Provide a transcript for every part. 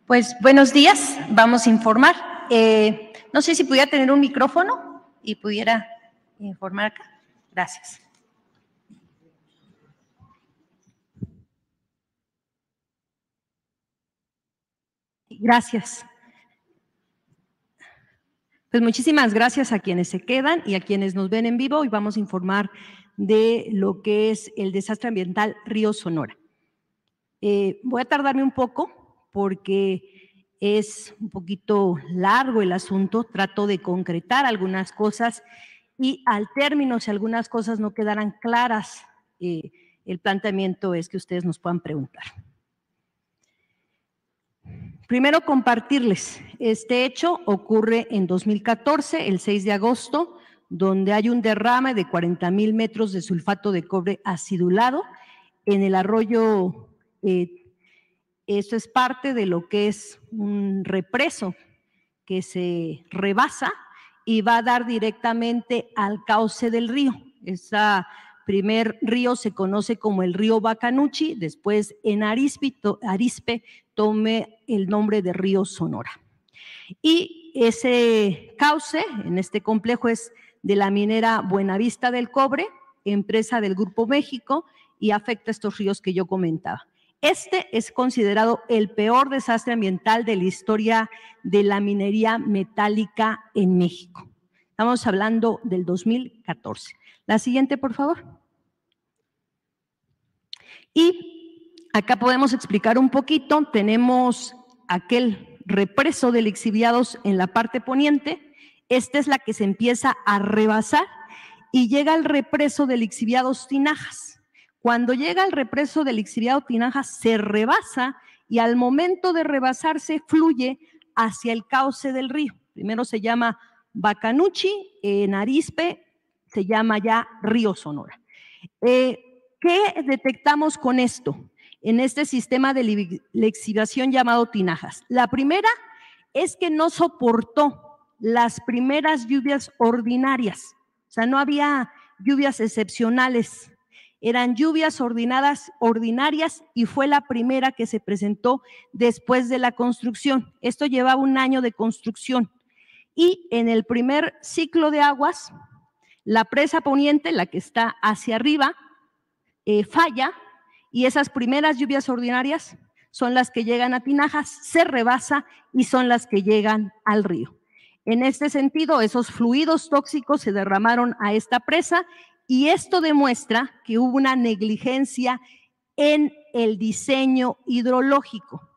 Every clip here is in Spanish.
Pues buenos días, vamos a informar. No sé si pudiera tener un micrófono y pudiera informar acá. Gracias. Gracias. Pues muchísimas gracias a quienes se quedan y a quienes nos ven en vivo. Hoy vamos a informar de lo que es el desastre ambiental Río Sonora. Voy a tardarme un poco porque es un poquito largo el asunto. Trato de concretar algunas cosas y al término, si algunas cosas no quedaran claras, el planteamiento es que ustedes nos puedan preguntar. Primero, compartirles, este hecho ocurre en 2014, el 6 de agosto, donde hay un derrame de 40,000 metros de sulfato de cobre acidulado en el arroyo. Esto es parte de lo que es un represo que se rebasa y va a dar directamente al cauce del río. Ese primer río se conoce como el río Bacanuchi, después en Arispe tome el nombre de río Sonora. Y ese cauce en este complejo es de la minera Buenavista del Cobre, empresa del Grupo México, y afecta a estos ríos que yo comentaba. Este es considerado el peor desastre ambiental de la historia de la minería metálica en México. Estamos hablando del 2014. La siguiente, por favor. Y acá podemos explicar un poquito. Tenemos aquel represo de lixiviados en la parte poniente. Esta es la que se empieza a rebasar y llega al represo de lixiviados Tinajas. Cuando llega al represo del lixiviado Tinajas se rebasa y al momento de rebasarse fluye hacia el cauce del río. Primero se llama Bacanuchi, en Arispe se llama ya Río Sonora. ¿Qué detectamos con esto? En este sistema de lixiviación llamado Tinajas. La primera es que no soportó las primeras lluvias ordinarias, o sea, no había lluvias excepcionales, eran lluvias ordinarias y fue la primera que se presentó después de la construcción. Esto llevaba un año de construcción y en el primer ciclo de aguas, la presa poniente, la que está hacia arriba, falla y esas primeras lluvias ordinarias son las que llegan a Tinajas, se rebasa y son las que llegan al río. En este sentido, esos fluidos tóxicos se derramaron a esta presa y esto demuestra que hubo una negligencia en el diseño hidrológico,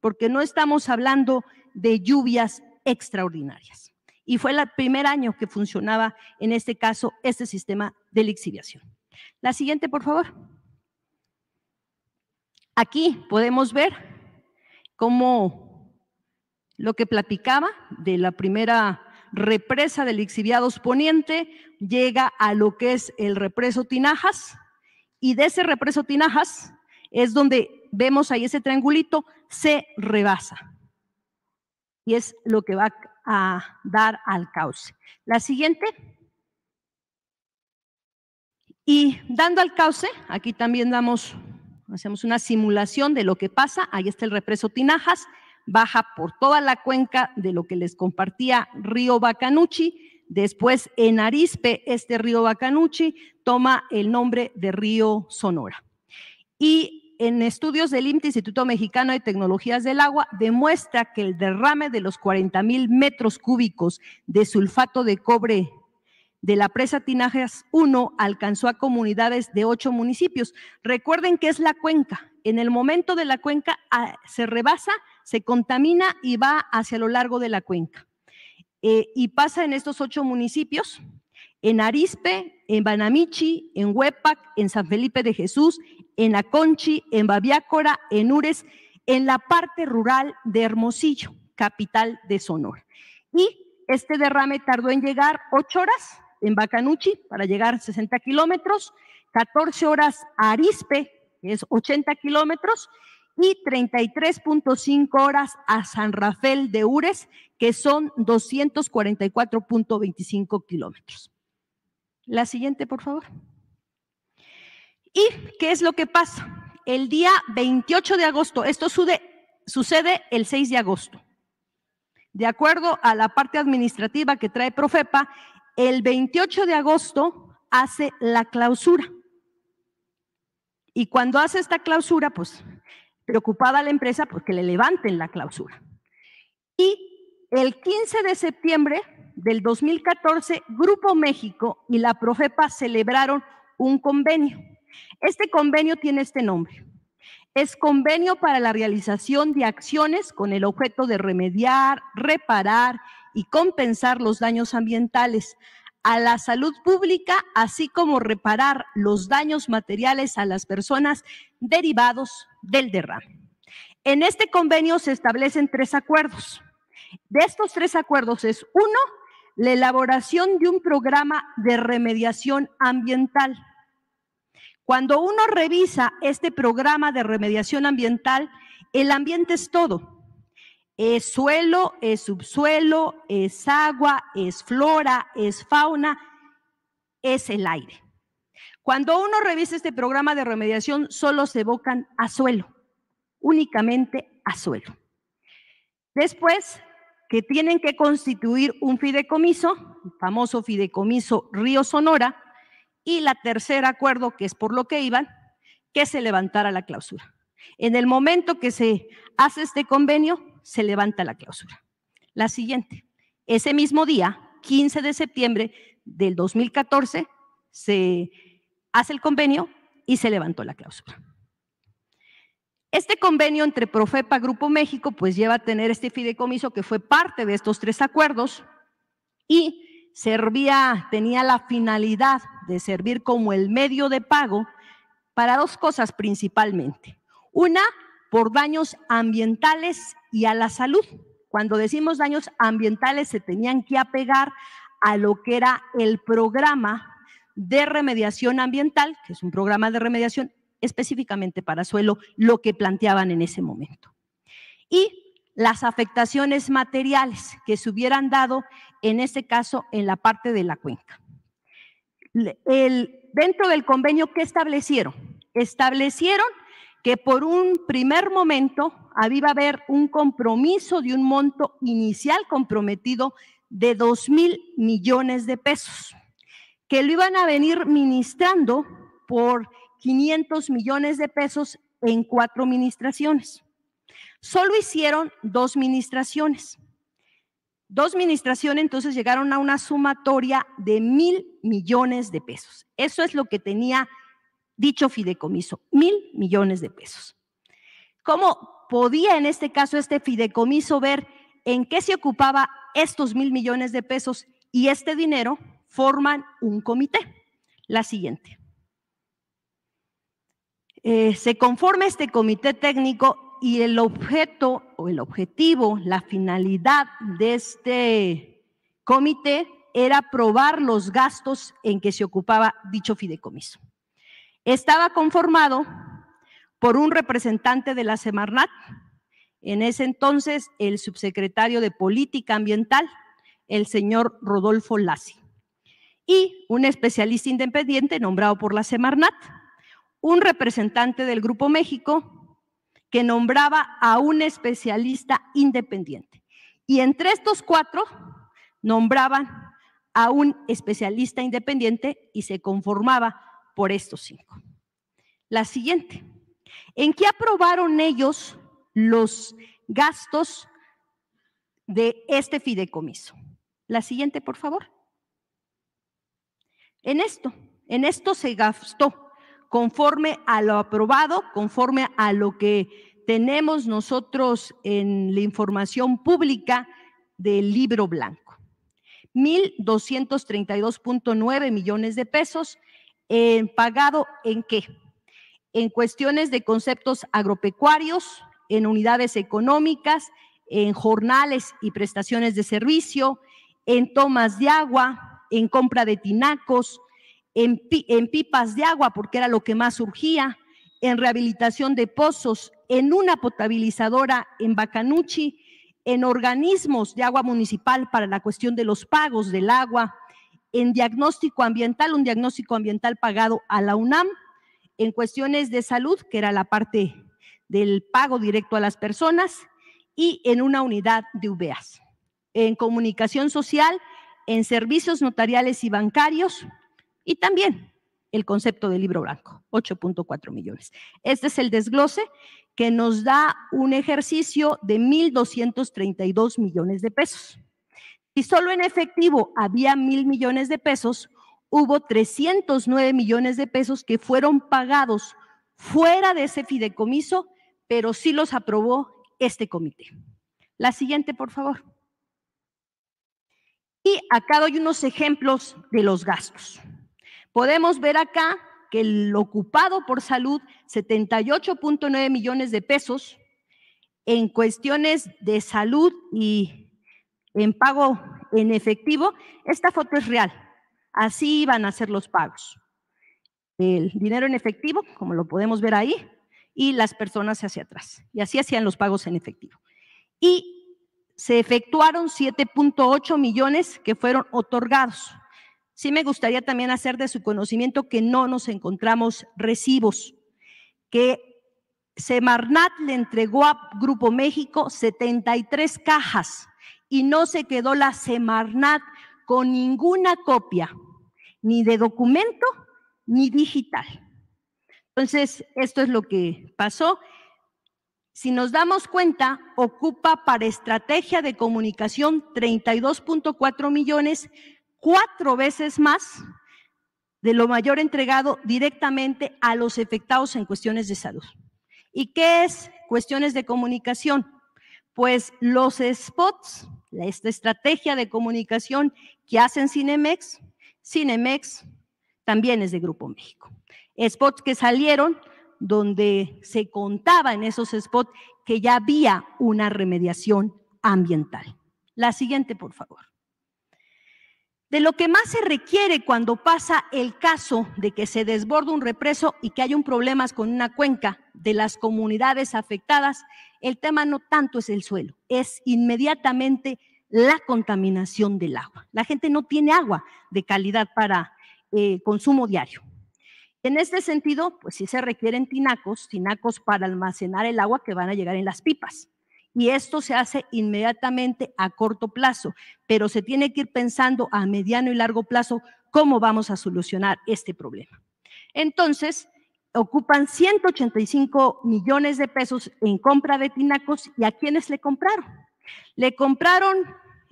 porque no estamos hablando de lluvias extraordinarias. Y fue el primer año que funcionaba, en este caso, este sistema de lixiviación. La siguiente, por favor. Aquí podemos ver cómo lo que platicaba de la primera represa de lixiviados poniente llega a lo que es el represo Tinajas y de ese represo Tinajas es donde vemos ahí ese triangulito, se rebasa y es lo que va a dar al cauce. La siguiente. Y dando al cauce, aquí también hacemos una simulación de lo que pasa. Ahí está el represo Tinajas, baja por toda la cuenca de lo que les compartía río Bacanuchi. Después en Arispe, este río Bacanuchi toma el nombre de río Sonora. Y en estudios del IMT, Instituto Mexicano de Tecnologías del Agua, demuestra que el derrame de los 40,000 metros cúbicos de sulfato de cobre de la presa Tinajas 1 alcanzó a comunidades de 8 municipios. Recuerden que es la cuenca. En el momento de la cuenca se rebasa, se contamina y va hacia lo largo de la cuenca. Y pasa en estos 8 municipios, en Arispe, en Banamichi, en Huepac, en San Felipe de Jesús, en Aconchi, en Babiácora, en Ures, en la parte rural de Hermosillo, capital de Sonora. Y este derrame tardó en llegar 8 horas en Bacanuchi para llegar a 60 kilómetros, 14 horas a Arispe, que es 80 kilómetros, y 33.5 horas a San Rafael de Ures, que son 244.25 kilómetros. La siguiente, por favor. ¿Y qué es lo que pasa? El día 28 de agosto, esto sucede el 6 de agosto. De acuerdo a la parte administrativa que trae Profepa, el 28 de agosto hace la clausura. Y cuando hace esta clausura, pues preocupada la empresa, pues que le levanten la clausura. Y el 15 de septiembre del 2014, Grupo México y la Profepa celebraron un convenio. Este convenio tiene este nombre. Es convenio para la realización de acciones con el objeto de remediar, reparar y compensar los daños ambientales a la salud pública, así como reparar los daños materiales a las personas derivados del derrame. En este convenio se establecen 3 acuerdos. De estos 3 acuerdos es: 1, la elaboración de un programa de remediación ambiental. Cuando uno revisa este programa de remediación ambiental, el ambiente es todo. Es suelo, es subsuelo, es agua, es flora, es fauna, es el aire. Cuando uno revisa este programa de remediación, solo se evocan a suelo, únicamente a suelo. Después, que tienen que constituir un fideicomiso, el famoso fideicomiso Río Sonora, y la tercer acuerdo, que es por lo que iban, que se levantara la clausura. En el momento que se hace este convenio, se levanta la clausura. La siguiente, ese mismo día, 15 de septiembre del 2014, se hace el convenio y se levantó la clausura. Este convenio entre Profepa Grupo México pues lleva a tener este fideicomiso que fue parte de estos 3 acuerdos y tenía la finalidad de servir como el medio de pago para 2 cosas principalmente. Una, por daños ambientales y a la salud. Cuando decimos daños ambientales, se tenían que apegar a lo que era el programa de remediación ambiental, que es un programa de remediación específicamente para suelo, lo que planteaban en ese momento. Y las afectaciones materiales que se hubieran dado, en este caso, en la parte de la cuenca. Dentro del convenio, ¿qué establecieron? Establecieron que por un primer momento iba a haber un compromiso de un monto inicial comprometido de 2,000 millones de pesos, que lo iban a venir ministrando por 500 millones de pesos en 4 ministraciones. Solo hicieron 2 ministraciones. 2 ministraciones, entonces llegaron a una sumatoria de 1,000 millones de pesos. Eso es lo que tenía dicho fideicomiso, 1,000 millones de pesos. ¿Cómo podía en este caso este fideicomiso ver en qué se ocupaba estos 1,000 millones de pesos y este dinero? Forman un comité. La siguiente. Se conforma este comité técnico y el objeto o el objetivo, la finalidad de este comité era aprobar los gastos en que se ocupaba dicho fideicomiso. Estaba conformado por un representante de la Semarnat, en ese entonces el subsecretario de Política Ambiental, el señor Rodolfo Lassi, y un especialista independiente nombrado por la Semarnat, un representante del Grupo México que nombraba a un especialista independiente. Y entre estos 4 nombraban a un especialista independiente y se conformaba por estos 5. La siguiente. ¿En qué aprobaron ellos los gastos de este fideicomiso? La siguiente, por favor. En esto se gastó conforme a lo aprobado, conforme a lo que tenemos nosotros en la información pública del libro blanco. 1,232.9 millones de pesos pagado ¿en qué? En cuestiones de conceptos agropecuarios, en unidades económicas, en jornales y prestaciones de servicio, en tomas de agua, en compra de tinacos, en pipas de agua, porque era lo que más surgía, en rehabilitación de pozos, en una potabilizadora en Bacanuchi, en organismos de agua municipal para la cuestión de los pagos del agua, en diagnóstico ambiental, un diagnóstico ambiental pagado a la UNAM, en cuestiones de salud, que era la parte del pago directo a las personas y en una unidad de UVEAS. En comunicación social, en servicios notariales y bancarios y también el concepto del libro blanco, 8.4 millones. Este es el desglose que nos da un ejercicio de 1,232 millones de pesos. Si solo en efectivo había 1,000 millones de pesos, hubo 309 millones de pesos que fueron pagados fuera de ese fideicomiso, pero sí los aprobó este comité. La siguiente, por favor. Y acá doy unos ejemplos de los gastos. Podemos ver acá que el ocupado por salud, 78.9 millones de pesos en cuestiones de salud y en pago en efectivo. Esta foto es real, así iban a ser los pagos. El dinero en efectivo, como lo podemos ver ahí, y las personas hacia atrás. Y así hacían los pagos en efectivo. Y se efectuaron 7.8 millones que fueron otorgados. Sí me gustaría también hacer de su conocimiento que no nos encontramos recibos, que Semarnat le entregó a Grupo México 73 cajas y no se quedó la Semarnat con ninguna copia, ni de documento, ni digital. Entonces, esto es lo que pasó. Si nos damos cuenta, ocupa para estrategia de comunicación 32.4 millones, 4 veces más de lo mayor entregado directamente a los afectados en cuestiones de salud. ¿Y qué es cuestiones de comunicación? Pues los spots, esta estrategia de comunicación que hacen Cinemex también es de Grupo México. Spots que salieron donde se contaba en esos spots que ya había una remediación ambiental. La siguiente, por favor. De lo que más se requiere cuando pasa el caso de que se desborda un represo y que hay un problema con una cuenca de las comunidades afectadas, el tema no tanto es el suelo, es inmediatamente la contaminación del agua. La gente no tiene agua de calidad para consumo diario. En este sentido, pues sí se requieren tinacos para almacenar el agua que van a llegar en las pipas. Y esto se hace inmediatamente a corto plazo, pero se tiene que ir pensando a mediano y largo plazo cómo vamos a solucionar este problema. Entonces, ocupan 185 millones de pesos en compra de tinacos. ¿Y a quiénes le compraron? Le compraron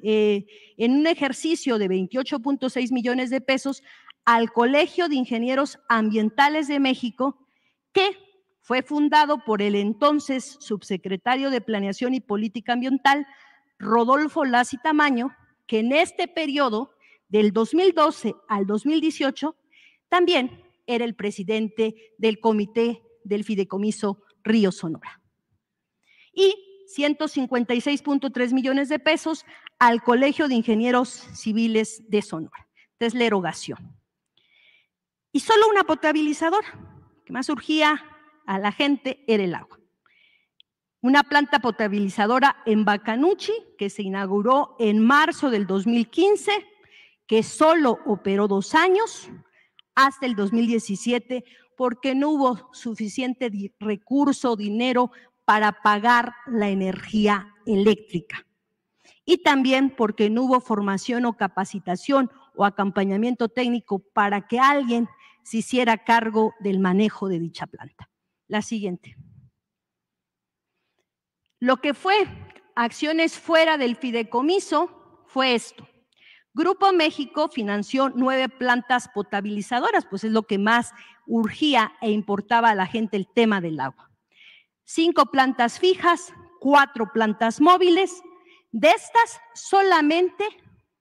en un ejercicio de 28.6 millones de pesos al Colegio de Ingenieros Ambientales de México, que fue fundado por el entonces subsecretario de Planeación y Política Ambiental, Rodolfo Lacy Tamaño, que en este periodo, del 2012 al 2018, también era el presidente del comité del Fideicomiso Río Sonora. Y 156.3 millones de pesos al Colegio de Ingenieros Civiles de Sonora. Esta es la erogación. Y solo una potabilizadora, que más urgía a la gente era el agua. Una planta potabilizadora en Bacanuchi, que se inauguró en marzo del 2015, que solo operó 2 años, hasta el 2017, porque no hubo suficiente recurso, dinero para pagar la energía eléctrica. Y también porque no hubo formación o capacitación o acompañamiento técnico para que alguien se hiciera cargo del manejo de dicha planta. La siguiente. Lo que fue acciones fuera del fideicomiso fue esto. Grupo México financió 9 plantas potabilizadoras, pues es lo que más urgía e importaba a la gente el tema del agua. 5 plantas fijas, 4 plantas móviles. De estas solamente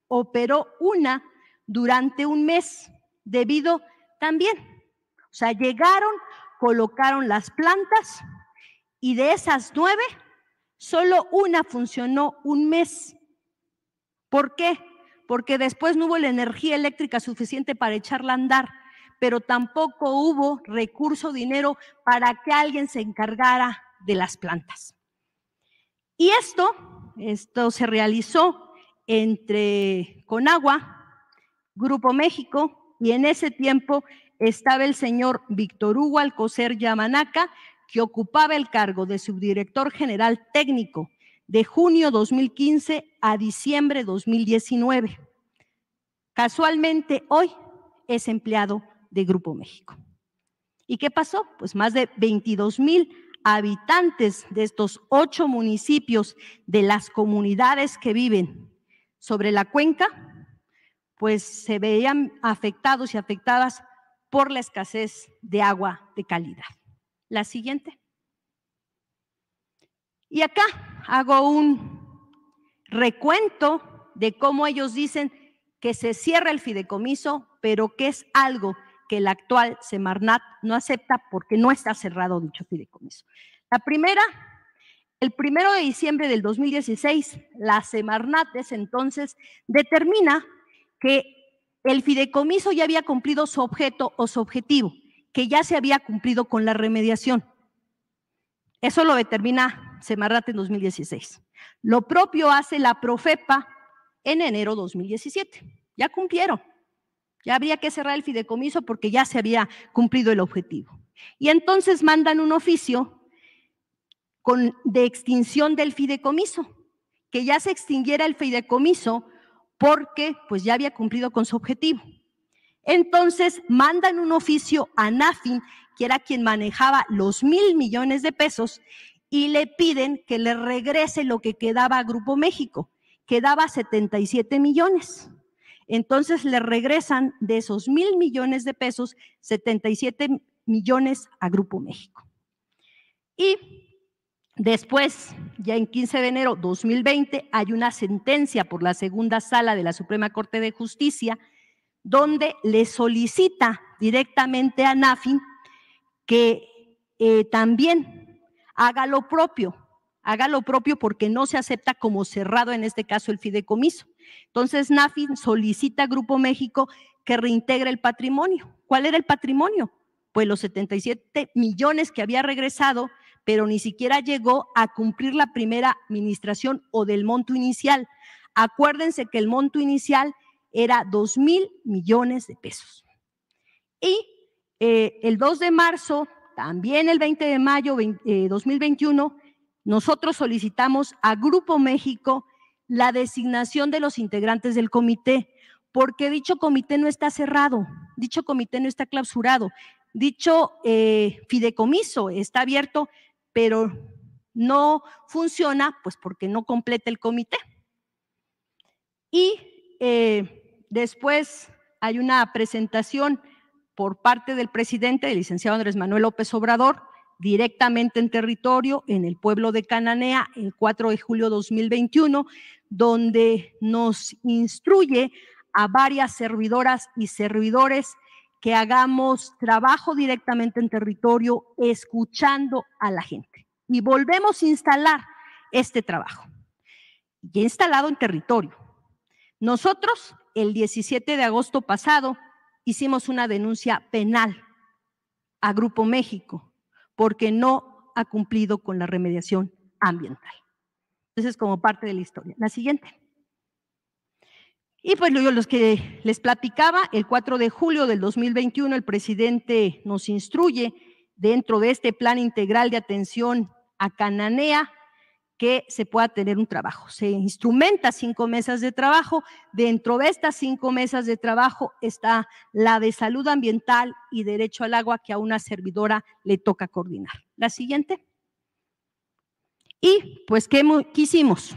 operó una durante un mes, debido también, o sea, llegaron, colocaron las plantas y de esas 9, solo una funcionó un mes. ¿Por qué? Porque después no hubo la energía eléctrica suficiente para echarla a andar, pero tampoco hubo recurso, dinero para que alguien se encargara de las plantas. Y esto se realizó entre Conagua, Grupo México, y en ese tiempo estaba el señor Víctor Hugo Alcocer Yamanaca, que ocupaba el cargo de subdirector general técnico de junio 2015 a diciembre 2019. Casualmente hoy es empleado de Grupo México. ¿Y qué pasó? Pues más de 22,000 habitantes de estos 8 municipios de las comunidades que viven sobre la cuenca, pues se veían afectados y afectadas por la escasez de agua de calidad. La siguiente. Y acá hago un recuento de cómo ellos dicen que se cierra el fideicomiso, pero que es algo que el actual Semarnat no acepta porque no está cerrado dicho fideicomiso. La primera, el 1 de diciembre del 2016, la Semarnat de ese entonces determina que el fideicomiso ya había cumplido su objeto o su objetivo, que ya se había cumplido con la remediación. Eso lo determina Semarnat en 2016. Lo propio hace la Profepa en enero 2017. Ya cumplieron. Ya habría que cerrar el fideicomiso porque ya se había cumplido el objetivo. Y entonces mandan un oficio de extinción del fideicomiso, que ya se extinguiera el fideicomiso porque pues ya había cumplido con su objetivo. Entonces mandan un oficio a NAFIN, que era quien manejaba los 1,000 millones de pesos, y le piden que le regrese lo que quedaba a Grupo México, quedaba 77 millones. Entonces le regresan de esos 1,000 millones de pesos, 77 millones a Grupo México. Y después, ya en 15 de enero 2020, hay una sentencia por la segunda sala de la Suprema Corte de Justicia, donde le solicita directamente a NAFIN que también haga lo propio porque no se acepta como cerrado en este caso el fideicomiso. Entonces NAFIN solicita a Grupo México que reintegre el patrimonio. ¿Cuál era el patrimonio? Pues los 77 millones que había regresado, pero ni siquiera llegó a cumplir la primera administración o del monto inicial. Acuérdense que el monto inicial era 2,000 millones de pesos. Y el 2 de marzo, también el 20 de mayo 2021, nosotros solicitamos a Grupo México la designación de los integrantes del comité, porque dicho comité no está cerrado, dicho comité no está clausurado, dicho fideicomiso está abierto, pero no funciona, pues porque no completa el comité. Y después hay una presentación por parte del presidente, el licenciado Andrés Manuel López Obrador, directamente en territorio, en el pueblo de Cananea, el 4 de julio de 2021, donde nos instruye a varias servidoras y servidores que hagamos trabajo directamente en territorio, escuchando a la gente. Y volvemos a instalar este trabajo, ya instalado en territorio. Nosotros, el 17 de agosto pasado, hicimos una denuncia penal a Grupo México porque no ha cumplido con la remediación ambiental. Entonces, como parte de la historia. La siguiente. Y pues los que les platicaba, el 4 de julio del 2021, el presidente nos instruye dentro de este plan integral de atención a Cananea que se pueda tener un trabajo. Se instrumenta 5 mesas de trabajo. Dentro de estas 5 mesas de trabajo está la de salud ambiental y derecho al agua, que a una servidora le toca coordinar. La siguiente. Y pues, ¿qué hicimos?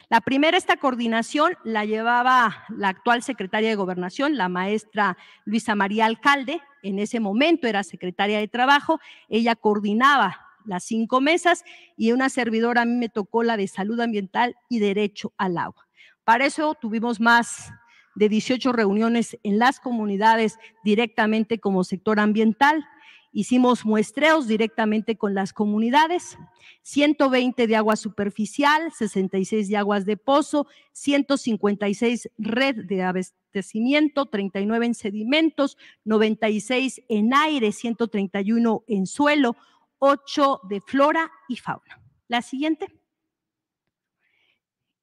La primera, esta coordinación la llevaba la actual secretaria de Gobernación, la maestra Luisa María Alcalde. En ese momento era secretaria de Trabajo. Ella coordinaba las 5 mesas y una servidora a mí me tocó la de salud ambiental y derecho al agua. Para eso tuvimos más de 18 reuniones en las comunidades directamente como sector ambiental. Hicimos muestreos directamente con las comunidades, 120 de agua superficial, 66 de aguas de pozo, 156 red de abastecimiento, 39 en sedimentos, 96 en aire, 131 en suelo, 8 de flora y fauna. La siguiente.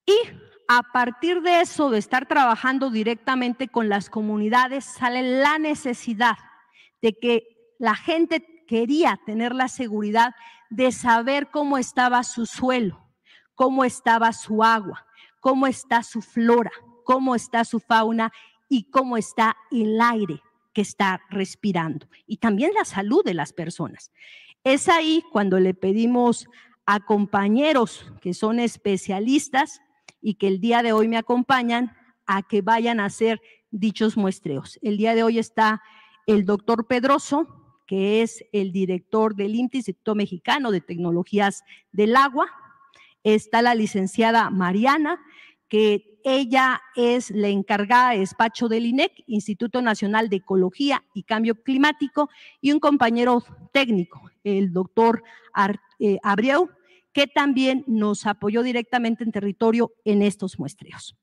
Y a partir de eso, de estar trabajando directamente con las comunidades, sale la necesidad de que la gente quería tener la seguridad de saber cómo estaba su suelo, cómo estaba su agua, cómo está su flora, cómo está su fauna y cómo está el aire que está respirando y también la salud de las personas. Es ahí cuando le pedimos a compañeros que son especialistas y que el día de hoy me acompañan a que vayan a hacer dichos muestreos. El día de hoy está el doctor Pedroso, que es el director del INTE, Instituto Mexicano de Tecnologías del Agua. Está la licenciada Mariana, que ella es la encargada de despacho del INEC, Instituto Nacional de Ecología y Cambio Climático, y un compañero técnico, el doctor Abreu, que también nos apoyó directamente en territorio en estos muestreos.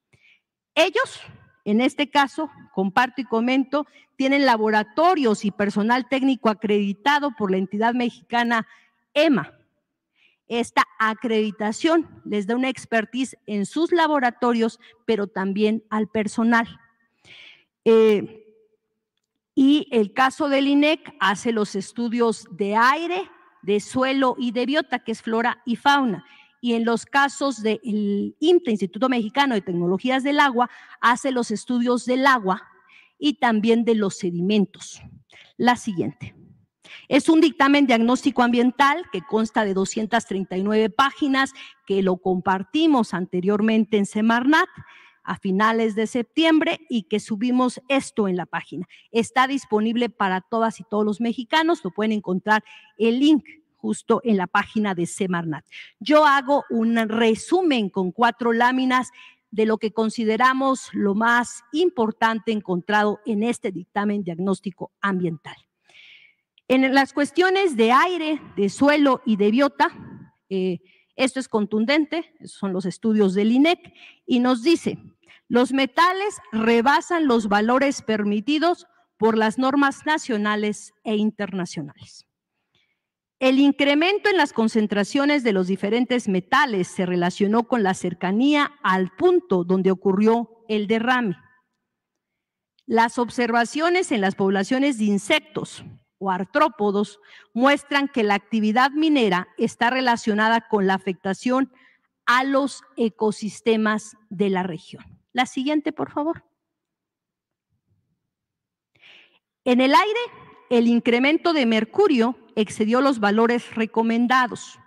Ellos, en este caso, comparto y comento, tienen laboratorios y personal técnico acreditado por la entidad mexicana EMA. Esta acreditación les da una expertise en sus laboratorios, pero también al personal. Y el caso del INEC hace los estudios de aire, de suelo y de biota, que es flora y fauna. Y en los casos del IMTE, Instituto Mexicano de Tecnologías del Agua, hace los estudios del agua y también de los sedimentos. La siguiente. Es un dictamen diagnóstico ambiental que consta de 239 páginas, que lo compartimos anteriormente en Semarnat a finales de septiembre y que subimos esto en la página. Está disponible para todas y todos los mexicanos, lo pueden encontrar el link justo en la página de Semarnat. Yo hago un resumen con 4 láminas de lo que consideramos lo más importante encontrado en este dictamen diagnóstico ambiental. En las cuestiones de aire, de suelo y de biota, esto es contundente, esos son los estudios del INEC, y nos dice, los metales rebasan los valores permitidos por las normas nacionales e internacionales. El incremento en las concentraciones de los diferentes metales se relacionó con la cercanía al punto donde ocurrió el derrame. Las observaciones en las poblaciones de insectos o artrópodos muestran que la actividad minera está relacionada con la afectación a los ecosistemas de la región. La siguiente, por favor. En el aire, el incremento de mercurio excedió los valores recomendados.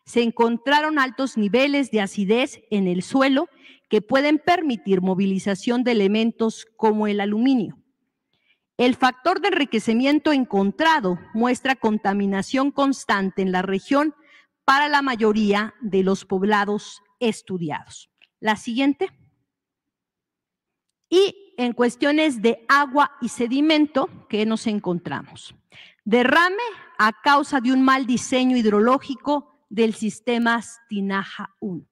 Se encontraron altos niveles de acidez en el suelo que pueden permitir movilización de elementos como el aluminio. El factor de enriquecimiento encontrado muestra contaminación constante en la región para la mayoría de los poblados estudiados. La siguiente. Y en cuestiones de agua y sedimento, ¿qué nos encontramos? Derrame a causa de un mal diseño hidrológico del sistema Tinaja 1.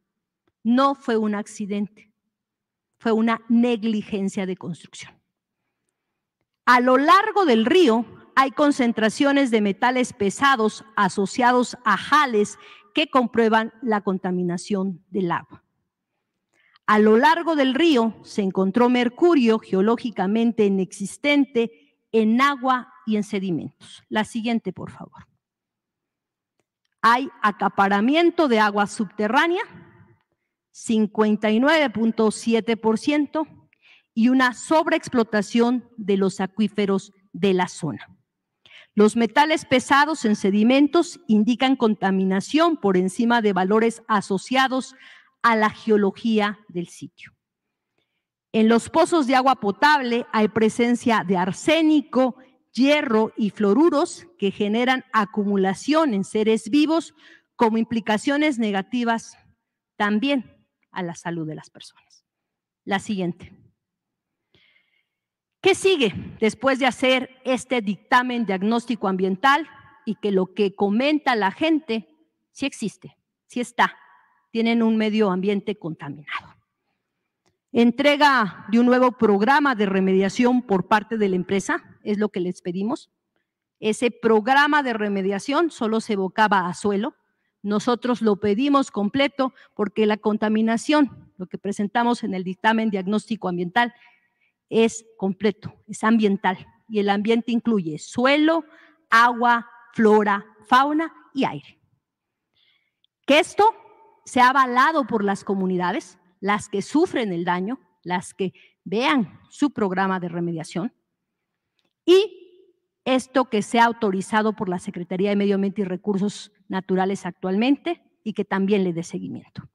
No fue un accidente, fue una negligencia de construcción. A lo largo del río hay concentraciones de metales pesados asociados a jales que comprueban la contaminación del agua. A lo largo del río se encontró mercurio geológicamente inexistente en agua y en sedimentos. La siguiente, por favor. Hay acaparamiento de agua subterránea, 59.7%, y una sobreexplotación de los acuíferos de la zona. Los metales pesados en sedimentos indican contaminación por encima de valores asociados a la geología del sitio. En los pozos de agua potable hay presencia de arsénico, hierro y fluoruros que generan acumulación en seres vivos como implicaciones negativas también a la salud de las personas. La siguiente. ¿Qué sigue después de hacer este dictamen diagnóstico ambiental y que lo que comenta la gente sí existe, sí está? Tienen un medio ambiente contaminado. Entrega de un nuevo programa de remediación por parte de la empresa, es lo que les pedimos. Ese programa de remediación solo se evocaba a suelo. Nosotros lo pedimos completo porque la contaminación, lo que presentamos en el dictamen diagnóstico ambiental, es completo, es ambiental. Y el ambiente incluye suelo, agua, flora, fauna y aire. Que esto se ha avalado por las comunidades, las que sufren el daño, las que vean su programa de remediación, y esto que sea autorizado por la Secretaría de Medio Ambiente y Recursos Naturales actualmente y que también le dé seguimiento.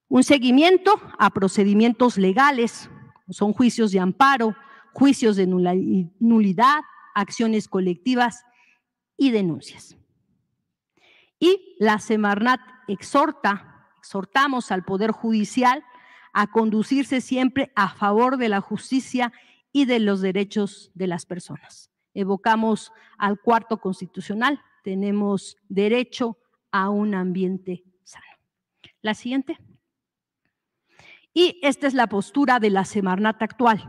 Un seguimiento a procedimientos legales, son juicios de amparo, juicios de nulidad, acciones colectivas y denuncias. Y la Semarnat exhortamos al Poder Judicial a conducirse siempre a favor de la justicia y de los derechos de las personas. Evocamos al cuarto constitucional, tenemos derecho a un ambiente sano. La siguiente. Y esta es la postura de la Semarnat actual.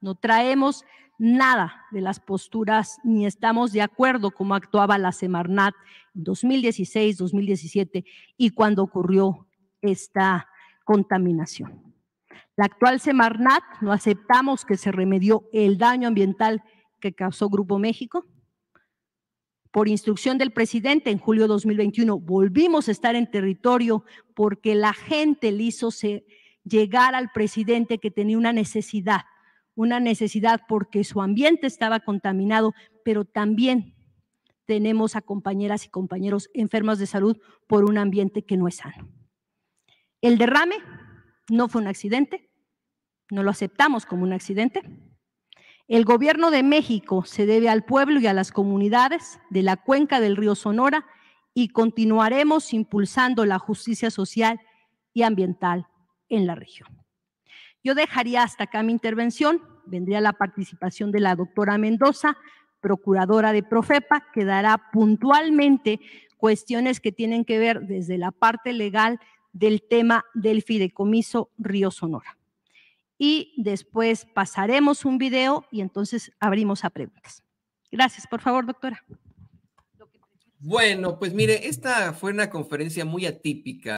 No traemos nada de las posturas ni estamos de acuerdo cómo actuaba la Semarnat en 2016, 2017 y cuando ocurrió esta contaminación. La actual Semarnat no aceptamos que se remedió el daño ambiental que causó Grupo México. Por instrucción del presidente, en julio de 2021 volvimos a estar en territorio porque la gente le hizo llegar al presidente que tenía una necesidad porque su ambiente estaba contaminado, pero también tenemos a compañeras y compañeros enfermos de salud por un ambiente que no es sano. El derrame no fue un accidente, no lo aceptamos como un accidente. El gobierno de México se debe al pueblo y a las comunidades de la cuenca del río Sonora y continuaremos impulsando la justicia social y ambiental en la región. Yo dejaría hasta acá mi intervención, vendría la participación de la doctora Mendoza, procuradora de Profepa, que dará puntualmente cuestiones que tienen que ver desde la parte legal del tema del fideicomiso Río Sonora. Y después pasaremos un video y entonces abrimos a preguntas. Gracias, por favor, doctora. Bueno, pues mire, esta fue una conferencia muy atípica.